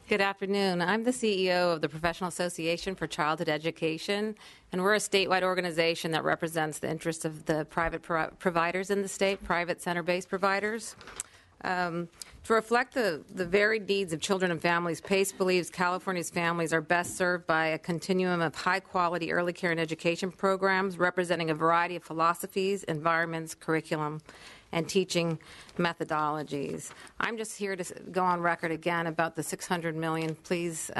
Good afternoon. I'm the CEO of the Professional Association for Childhood Education, and we're a statewide organization that represents the interests of the private providers in the state, private center-based providers. To reflect the varied needs of children and families, PACE believes California's families are best served by a continuum of high-quality early care and education programs representing a variety of philosophies, environments, curriculum, and teaching methodologies. I'm just here to go on record again about the $600 million. Please,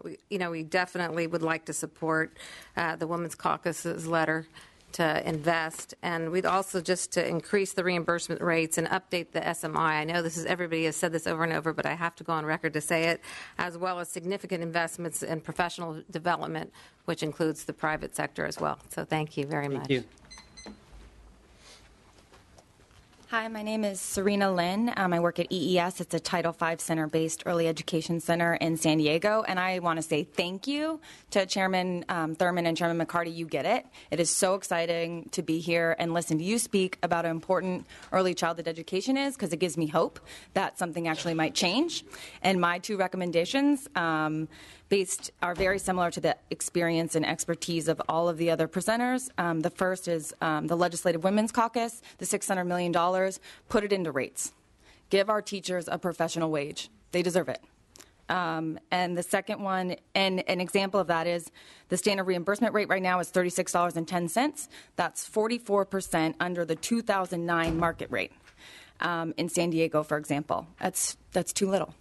we definitely would like to support the Women's Caucus's letter to invest, and we'd also just to increase the reimbursement rates and update the SMI. I know everybody has said this over and over, but I have to go on record to say it, as well as significant investments in professional development, which includes the private sector as well. So thank you very much. Thank you. Hi, my name is Serena Lynn. I work at EES. It's a Title V center-based early education center in San Diego. And I want to say thank you to Chairman Thurman and Chairman McCarty. You get it. It is so exciting to be here and listen to you speak about how important early childhood education is, because it gives me hope that something actually might change. And my two recommendations are very similar to the experience and expertise of all of the other presenters. The first is the Legislative Women's Caucus, the $600 million, put it into rates. Give our teachers a professional wage. They deserve it. And the second one, and an example of that is the standard reimbursement rate right now is $36.10. That's 44% under the 2009 market rate in San Diego, for example. That's too little.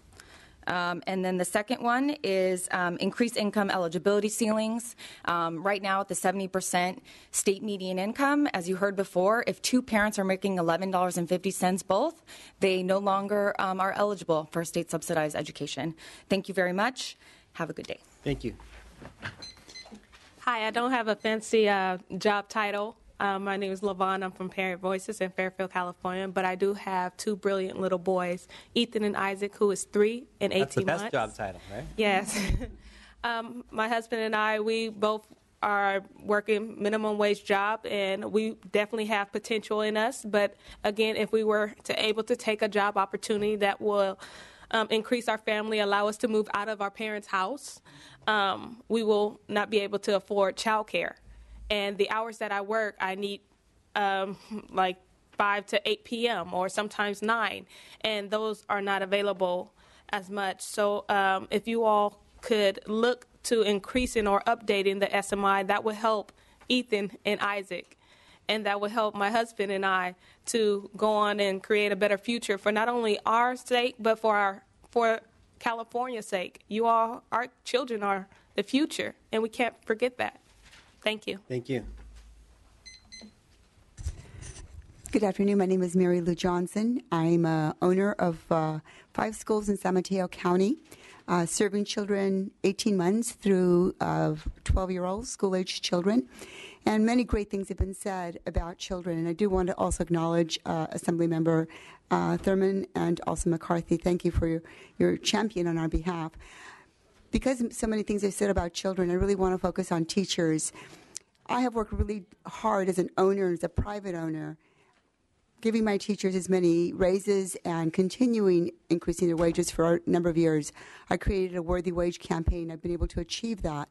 And then the second one is increased income eligibility ceilings. Right now at the 70% state median income, as you heard before, if two parents are making $11.50 both, they no longer are eligible for state subsidized education. Thank you very much. Have a good day. Thank you. Hi, I don't have a fancy job title. My name is LaVon. I'm from Parent Voices in Fairfield, California, but I do have two brilliant little boys, Ethan and Isaac, who is 3 and 18 months. That's the best job title, right? Yes. My husband and I, we both are working minimum wage job, and we definitely have potential in us. But again, if we were able to take a job opportunity that will increase our family, allow us to move out of our parents' house, we will not be able to afford childcare. And the hours that I work, I need like 5 to 8 p.m. or sometimes 9, and those are not available as much. So if you all could look to increasing or updating the SMI, that would help Ethan and Isaac, and that would help my husband and I to go on and create a better future for not only our sake, but for California's sake. You all, our children are the future, and we can't forget that. Thank you. Thank you. Good afternoon. My name is Mary Lou Johnson. I'm owner of 5 schools in San Mateo County, serving children 18 months through 12-year-old school-aged children. And many great things have been said about children. And I do want to also acknowledge Assemblymember Thurman and also McCarthy. Thank you for your champion on our behalf. Because so many things are said about children, I really want to focus on teachers. I have worked really hard as an owner, as a private owner, giving my teachers as many raises and continuing increasing their wages for a number of years. I created a worthy wage campaign. I've been able to achieve that.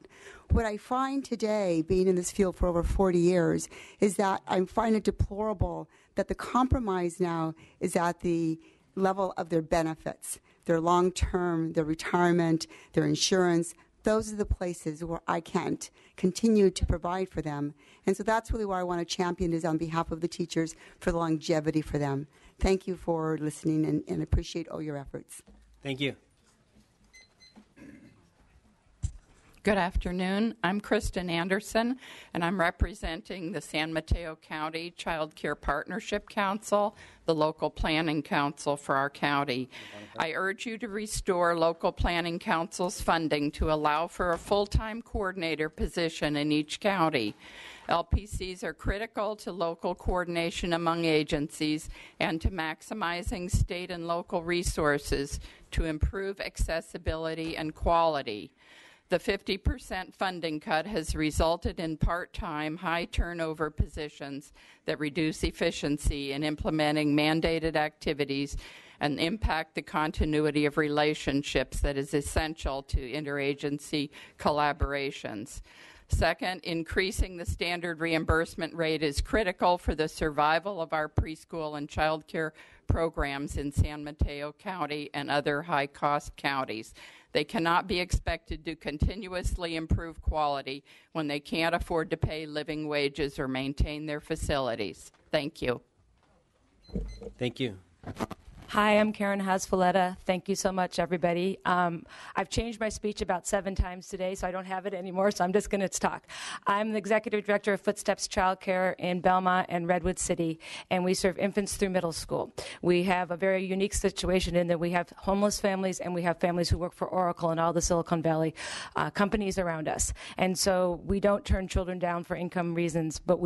What I find today, being in this field for over 40 years, is that I find it deplorable that the compromise now is at the level of their benefits, their long-term, their retirement, their insurance. Those are the places where I can't continue to provide for them. And so that's really why I want to champion is on behalf of the teachers for the longevity for them. Thank you for listening and appreciate all your efforts. Thank you. Good afternoon. I'm Kristen Anderson, and I'm representing the San Mateo County Child Care Partnership Council, the local planning council for our county. I urge you to restore local planning council's funding to allow for a full-time coordinator position in each county. LPCs are critical to local coordination among agencies and to maximizing state and local resources to improve accessibility and quality. The 50% funding cut has resulted in part-time, high-turnover positions that reduce efficiency in implementing mandated activities and impact the continuity of relationships that is essential to interagency collaborations. Second, increasing the standard reimbursement rate is critical for the survival of our preschool and child care programs in San Mateo County and other high-cost counties. They cannot be expected to continuously improve quality when they can't afford to pay living wages or maintain their facilities. Thank you. Thank you. Hi, I'm Karen Hasfaletta. Thank you so much, everybody. I've changed my speech about 7 times today, so I don't have it anymore, so I'm just going to talk. I'm the Executive Director of Footsteps Childcare in Belmont and Redwood City, and we serve infants through middle school. We have a very unique situation in that we have homeless families and we have families who work for Oracle and all the Silicon Valley companies around us. And so we don't turn children down for income reasons, but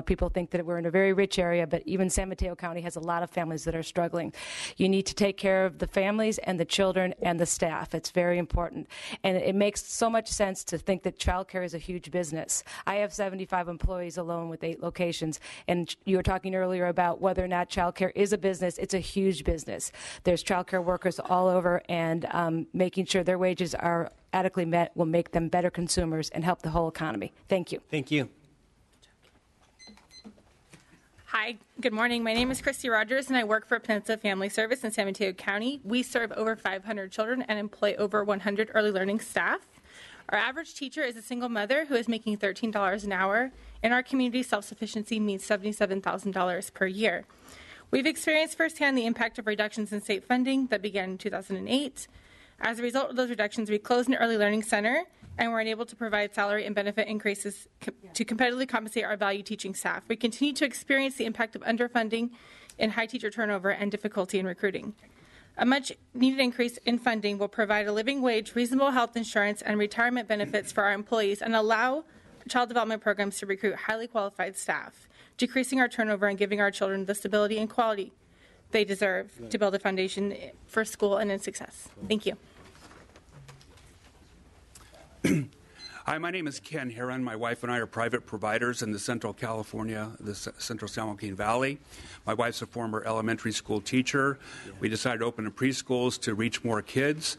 people think that we're in a very rich area, but even San Mateo County has a lot of families that are struggling. You need to take care of the families and the children and the staff. It's very important. And it makes so much sense to think that childcare is a huge business. I have 75 employees alone with 8 locations. And you were talking earlier about whether or not childcare is a business. It's a huge business. There's childcare workers all over, and making sure their wages are adequately met will make them better consumers and help the whole economy. Thank you. Thank you. Hi, good morning. My name is Christy Rogers, and I work for Peninsula Family Service in San Mateo County. We serve over 500 children and employ over 100 early learning staff. Our average teacher is a single mother who is making $13 an hour, and our community self-sufficiency means $77,000 per year. We've experienced firsthand the impact of reductions in state funding that began in 2008. As a result of those reductions, we closed an early learning center and were unable to provide salary and benefit increases to competitively compensate our valued teaching staff. We continue to experience the impact of underfunding and high teacher turnover and difficulty in recruiting. A much-needed increase in funding will provide a living wage, reasonable health insurance, and retirement benefits for our employees and allow child development programs to recruit highly qualified staff, decreasing our turnover and giving our children the stability and quality they deserve to build a foundation for school and in success. Thank you. Hi, my name is Ken Heron. My wife and I are private providers in the Central San Joaquin Valley. My wife's a former elementary school teacher. We decided to open preschools to reach more kids.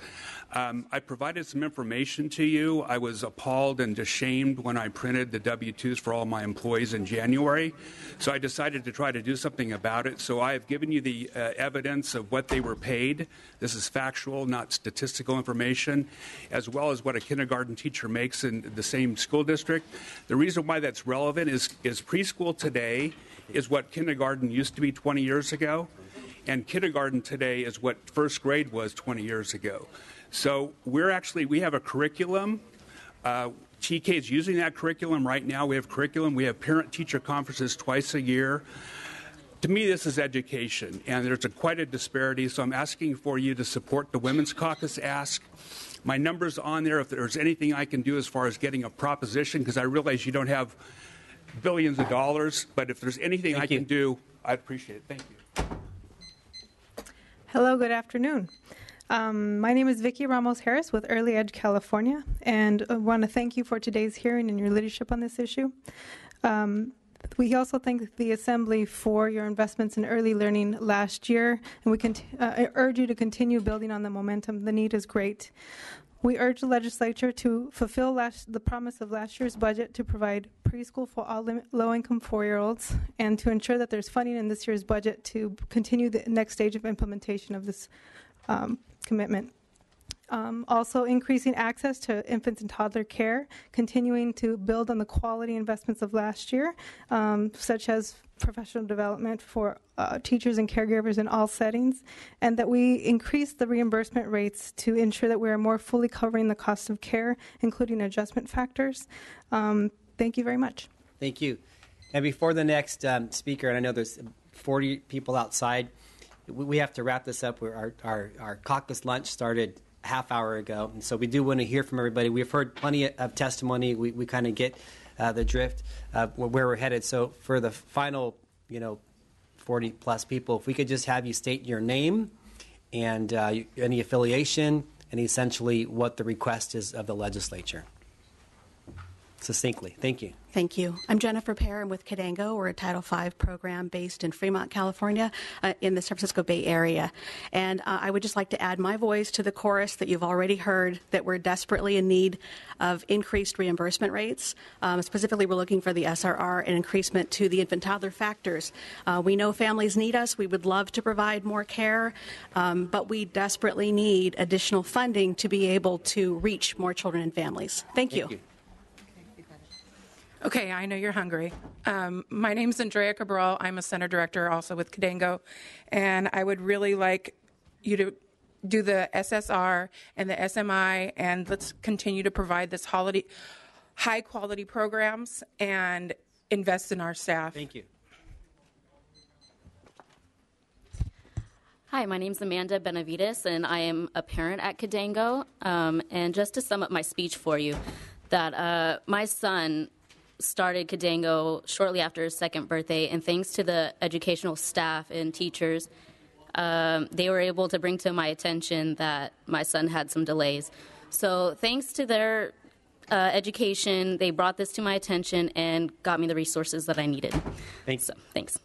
I provided some information to you. I was appalled and ashamed when I printed the W-2s for all my employees in January. So I decided to try to do something about it. So I have given you the evidence of what they were paid. This is factual, not statistical information, as well as what a kindergarten teacher makes in the same school district. The reason why that's relevant is preschool today is what kindergarten used to be 20 years ago, and kindergarten today is what first grade was 20 years ago. So we have a curriculum. TK is using that curriculum right now. We have curriculum. We have parent-teacher conferences twice a year. To me, this is education, and there's quite a disparity, so I'm asking for you to support the Women's Caucus ask. My number's on there if there's anything I can do as far as getting a proposition, because I realize you don't have billions of dollars, but if there's anything I can do, I'd appreciate it. Thank you. Hello, good afternoon. My name is Vicki Ramos-Harris with Early Edge California, and I want to thank you for today's hearing and your leadership on this issue. We also thank the Assembly for your investments in early learning last year, and we urge you to continue building on the momentum. The need is great. We urge the legislature to fulfill the promise of last year's budget to provide preschool for all low-income 4-year-olds and to ensure that there's funding in this year's budget to continue the next stage of implementation of this commitment. Also increasing access to infants and toddler care, continuing to build on the quality investments of last year, such as professional development for teachers and caregivers in all settings, and that we increase the reimbursement rates to ensure that we are more fully covering the cost of care, including adjustment factors. Thank you very much. Thank you. And before the next speaker, and I know there's 40 people outside, we have to wrap this up. Our caucus lunch started a half hour ago, and so we do want to hear from everybody. We've heard plenty of testimony. We kind of get the drift of where we're headed. So for the final, 40 plus people, if we could just have you state your name and any affiliation and essentially what the request is of the legislature. Succinctly. Thank you. Thank you. I'm Jennifer Pear. I'm with Cadango. We're a Title V program based in Fremont, California, in the San Francisco Bay Area. And I would just like to add my voice to the chorus that you've already heard, that we're desperately in need of increased reimbursement rates. Specifically, we're looking for the SRR and increasement to the infant toddler factors. We know families need us. We would love to provide more care, but we desperately need additional funding to be able to reach more children and families. Thank you. Okay, I know you're hungry. My name is Andrea Cabral. I'm a center director also with Cadango, and I would really like you to do the SSR and the SMI, and let's continue to provide this high-quality programs and invest in our staff. Thank you. Hi, my name is Amanda Benavides, and I am a parent at Cadango. And just to sum up my speech for you, that my son started Cadango shortly after his second birthday, and thanks to the educational staff and teachers, they were able to bring to my attention that my son had some delays. So thanks to their education, they brought this to my attention and got me the resources that I needed. Thanks. So, thanks.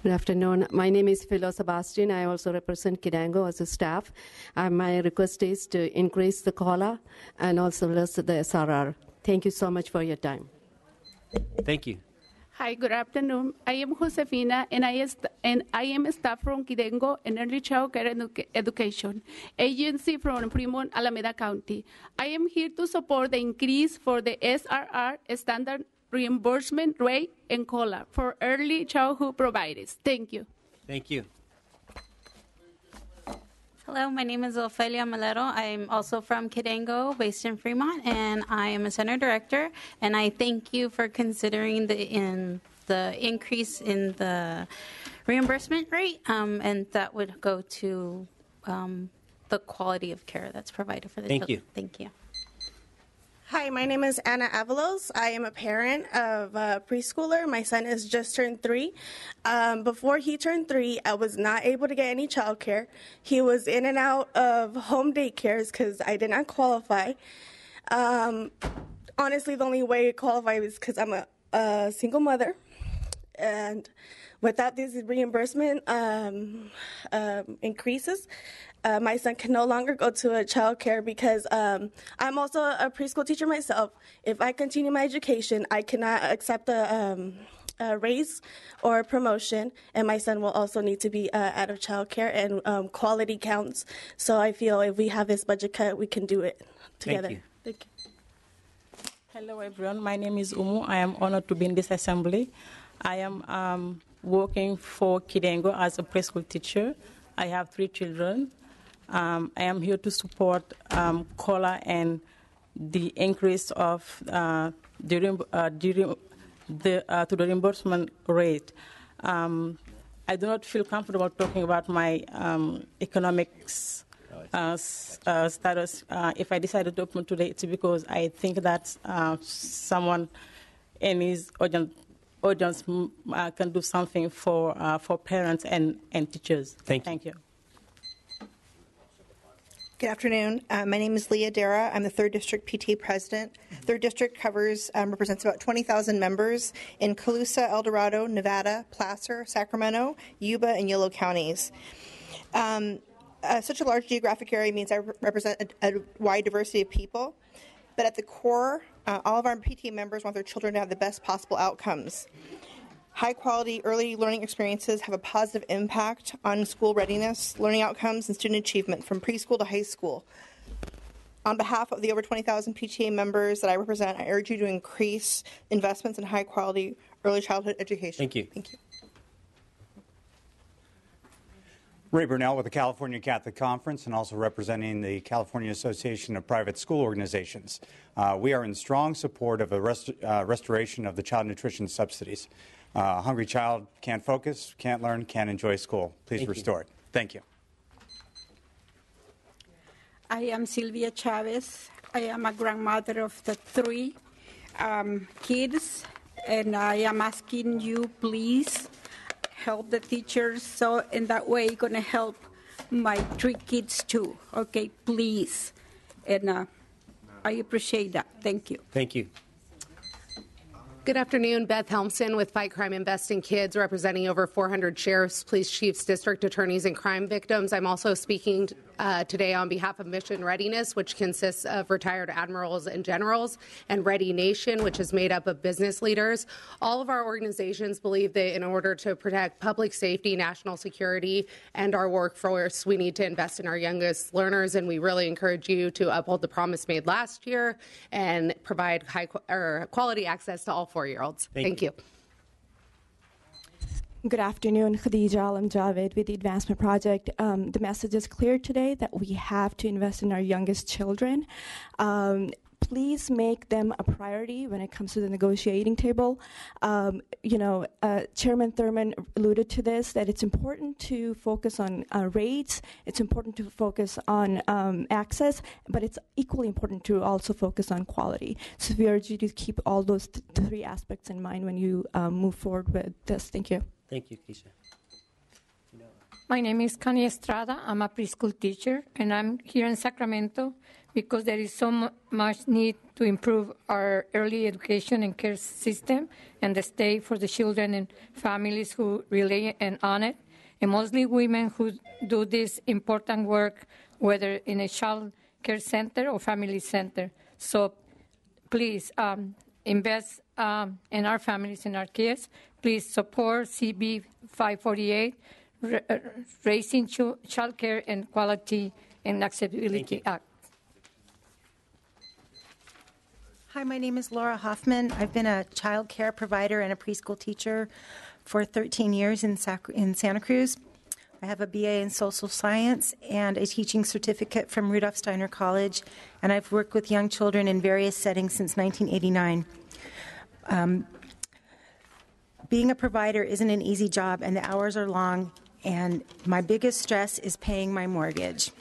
Good afternoon. My name is Philo Sebastian. I also represent Cadango as a staff. My request is to increase the COLA and also list the SRR. Thank you so much for your time. Thank you. Hi, good afternoon. I am Josefina, and I am a staff from Cadango and Early Child Care Education Agency from Fremont, Alameda County. I am here to support the increase for the SRR standard reimbursement rate and COLA for early childhood providers. Thank you. Thank you. Hello, my name is Ophelia Malero. I'm also from Cadango, based in Fremont, and I am a center director. And I thank you for considering the increase in the reimbursement rate, and that would go to the quality of care that's provided for the children. Thank you. Thank you. Hi, my name is Anna Avalos. I am a parent of a preschooler. My son has just turned 3. Before he turned 3, I was not able to get any childcare. He was in and out of home daycares because I did not qualify. Honestly, the only way I qualify is because I'm a single mother. And without these reimbursement increases, my son can no longer go to a child care because I'm also a preschool teacher myself. If I continue my education, I cannot accept a raise or a promotion, and my son will also need to be out of child care, and quality counts. So I feel if we have this budget cut, we can do it together. Thank you. Thank you. Hello, everyone. My name is Umu. I am honored to be in this assembly. I am working for Cadango as a preschool teacher. I have 3 children. I am here to support COLA and the increase of to the reimbursement rate. I do not feel comfortable talking about my economics status. If I decided to open today, it's because I think that someone in his audience can do something for parents and teachers. Thank you. Good afternoon. My name is Leah Dara. I'm the 3rd District PTA President. 3rd District represents about 20,000 members in Colusa, El Dorado, Nevada, Placer, Sacramento, Yuba, and Yolo counties. Such a large geographic area means I represent a wide diversity of people. But at the core, all of our PTA members want their children to have the best possible outcomes. High-quality early learning experiences have a positive impact on school readiness, learning outcomes, and student achievement from preschool to high school. On behalf of the over 20,000 PTA members that I represent, I urge you to increase investments in high-quality early childhood education. Thank you. Thank you. Ray Burnell with the California Catholic Conference and also representing the California Association of Private School Organizations. We are in strong support of a restoration of the child nutrition subsidies. A hungry child can't focus, can't learn, can't enjoy school. Please restore it. Thank you. I am Sylvia Chavez. I am a grandmother of the 3 kids, and I am asking you, please help the teachers, so in that way going to help my 3 kids too. Okay, please. And I appreciate that. Thank you. Thank you. Good afternoon. Beth Helmson with Fight Crime Invest in Kids, representing over 400 sheriffs, police chiefs, district attorneys, and crime victims. I'm also speaking today on behalf of Mission Readiness, which consists of retired admirals and generals, and Ready Nation, which is made up of business leaders. All of our organizations believe that in order to protect public safety, national security, and our workforce, we need to invest in our youngest learners, and we really encourage you to uphold the promise made last year and provide quality access to all 4-year-olds. Thank you. Good afternoon, Khadija Alam Javed with the Advancement Project. The message is clear today that we have to invest in our youngest children. Please make them a priority when it comes to the negotiating table. Chairman Thurman alluded to this, that it's important to focus on rates, it's important to focus on access, but it's equally important to also focus on quality. So we urge you to keep all those 3 aspects in mind when you move forward with this. Thank you. Thank you, Keisha. My name is Connie Estrada. I'm a preschool teacher, and I'm here in Sacramento because there is so much need to improve our early education and care system and the state for the children and families who rely on it, and mostly women who do this important work, whether in a child care center or family center. So please invest in our families and our kids. Please support CB 548, Raising Child Care and Quality and Accessibility Act. Hi, my name is Laura Hoffman. I've been a child care provider and a preschool teacher for 13 years in Santa Cruz. I have a BA in social science and a teaching certificate from Rudolph Steiner College, and I've worked with young children in various settings since 1989. Being a provider isn't an easy job, and the hours are long, and my biggest stress is paying my mortgage.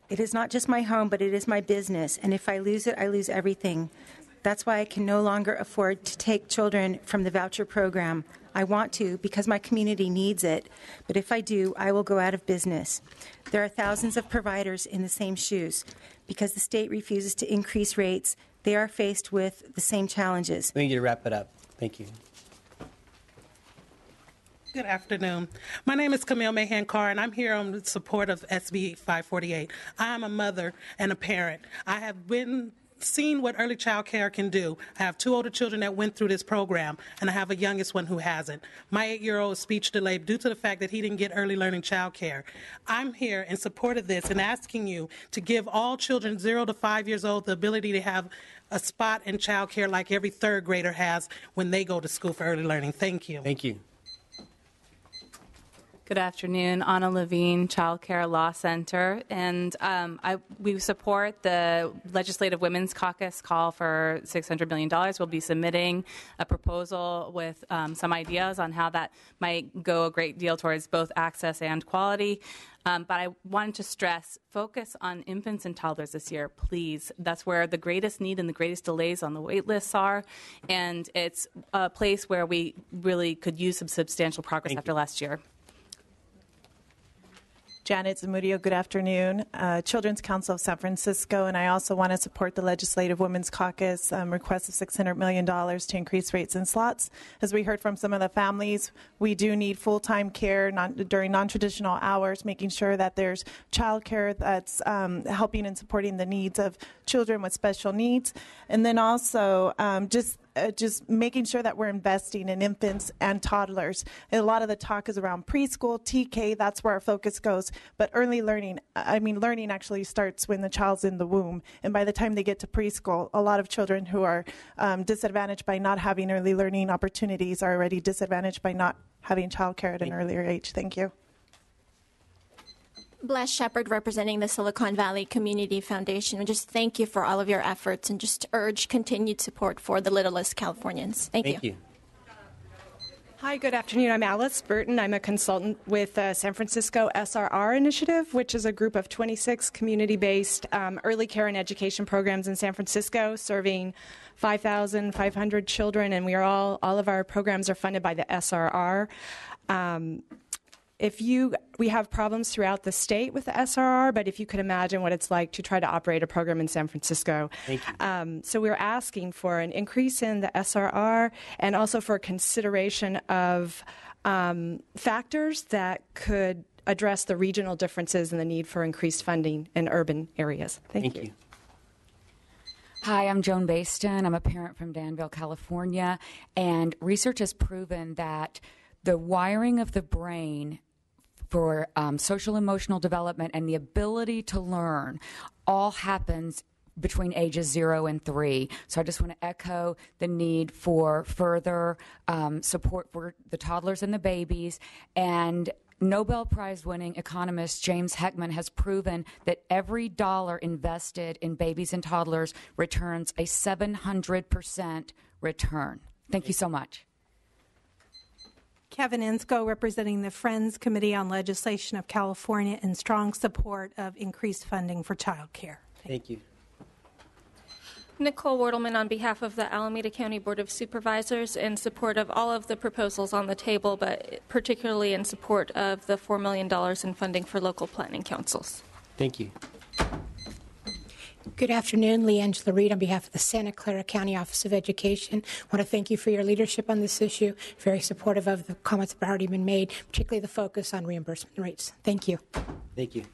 It is not just my home, but it is my business, and if I lose it, I lose everything. That's why I can no longer afford to take children from the voucher program. I want to because my community needs it, but if I do, I will go out of business. There are thousands of providers in the same shoes. Because the state refuses to increase rates, they are faced with the same challenges. We need you to wrap it up. Thank you. Good afternoon. My name is Camille Mahan Carr, and I'm here in support of SB 548. I am a mother and a parent. I have seen what early child care can do. I have 2 older children that went through this program, and I have a youngest one who hasn't. My 8-year-old is speech delayed due to the fact that he didn't get early learning child care. I'm here in support of this and asking you to give all children 0 to 5 years old the ability to have a spot in child care like every 3rd grader has when they go to school for early learning. Thank you. Thank you. Good afternoon, Anna Levine, Child Care Law Center, and we support the Legislative Women's Caucus call for $600 million. We'll be submitting a proposal with some ideas on how that might go a great deal towards both access and quality. But I wanted to stress, focus on infants and toddlers this year, please. That's where the greatest need and the greatest delays on the wait lists are, and it's a place where we really could use some substantial progress after last year. Janet Zamudio, good afternoon. Children's Council of San Francisco, and I also want to support the Legislative Women's Caucus request of $600 million to increase rates and slots. As we heard from some of the families, we do need full-time care during non-traditional hours, making sure that there's child care that's helping and supporting the needs of children with special needs. And then also just making sure that we're investing in infants and toddlers. And a lot of the talk is around preschool, TK, that's where our focus goes. But early learning, learning actually starts when the child's in the womb. And by the time they get to preschool, a lot of children who are disadvantaged by not having early learning opportunities are already disadvantaged by not having child care at an earlier age. Thank you. Bless Shepard, representing the Silicon Valley Community Foundation. And just thank you for all of your efforts and just urge continued support for the littlest Californians. Thank you. Hi, good afternoon. I'm Alice Burton. I'm a consultant with San Francisco SRR Initiative, which is a group of 26 community-based early care and education programs in San Francisco, serving 5,500 children, and we are all of our programs are funded by the SRR. we have problems throughout the state with the SRR, but if you could imagine what it's like to try to operate a program in San Francisco. Thank you. So we're asking for an increase in the SRR and also for consideration of factors that could address the regional differences and the need for increased funding in urban areas. Thank you. Hi, I'm Joan Baston. I'm a parent from Danville, California, and research has proven that the wiring of the brain for social emotional development and the ability to learn all happens between ages 0 and 3. So I just want to echo the need for further support for the toddlers and the babies. And Nobel Prize winning economist James Heckman has proven that every dollar invested in babies and toddlers returns a 700% return. Thank you so much. Kevin Ensko, representing the Friends Committee on Legislation of California, in strong support of increased funding for child care. Thank you. Nicole Wortelman on behalf of the Alameda County Board of Supervisors in support of all of the proposals on the table, but particularly in support of the $4 million in funding for local planning councils. Thank you. Good afternoon, Leangela Reed on behalf of the Santa Clara County Office of Education. I want to thank you for your leadership on this issue. Very supportive of the comments that have already been made, particularly the focus on reimbursement rates. Thank you. Thank you.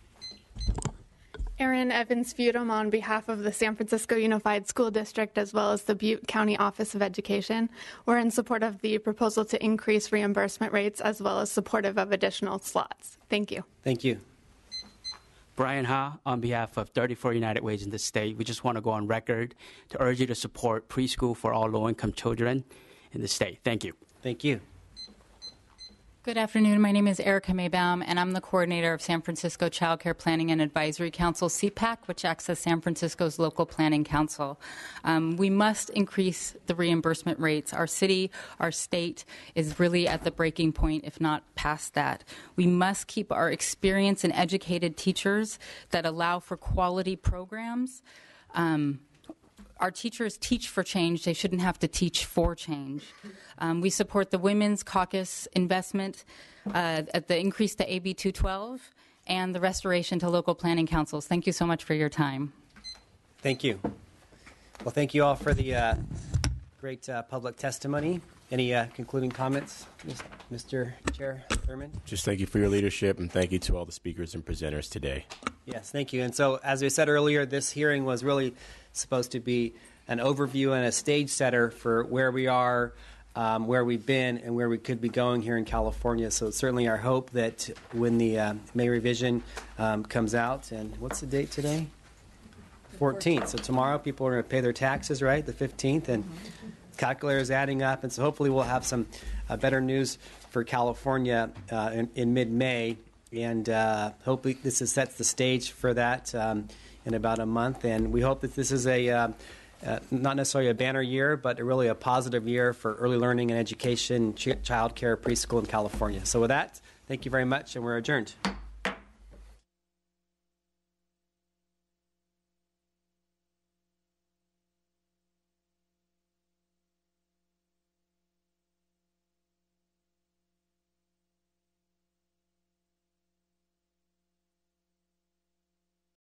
Erin Evans-Feudum on behalf of the San Francisco Unified School District as well as the Butte County Office of Education. We're in support of the proposal to increase reimbursement rates as well as supportive of additional slots. Thank you. Thank you. Brian Ha on behalf of 34 United Ways in the state. We just want to go on record to urge you to support preschool for all low-income children in the state. Thank you. Thank you. Good afternoon. My name is Erica Maybaum, and I'm the coordinator of San Francisco Child Care Planning and Advisory Council, CPAC, which acts as San Francisco's local planning council. We must increase the reimbursement rates. Our city, our state is really at the breaking point, if not past that. We must keep our experienced and educated teachers that allow for quality programs. Our teachers teach for change. They shouldn't have to teach for change. We support the Women's Caucus investment at the increase to AB 212 and the restoration to local planning councils. Thank you so much for your time. Thank you. Well, thank you all for the great public testimony. Any concluding comments, Mr. Chair Thurman? Just thank you for your leadership, and thank you to all the speakers and presenters today. Yes, thank you. And so, as we said earlier, this hearing was really supposed to be an overview and a stage setter for where we are, where we've been, and where we could be going here in California. So it's certainly our hope that when the May revision comes out, and what's the date today? 14th. So tomorrow people are going to pay their taxes, right? The 15th, and calculator is adding up. And so hopefully we'll have some better news for California in mid-May. And hopefully this sets the stage for that in about a month. And we hope that this is not necessarily a banner year, but really a positive year for early learning and education, child care, preschool in California. So with that, thank you very much, and we're adjourned.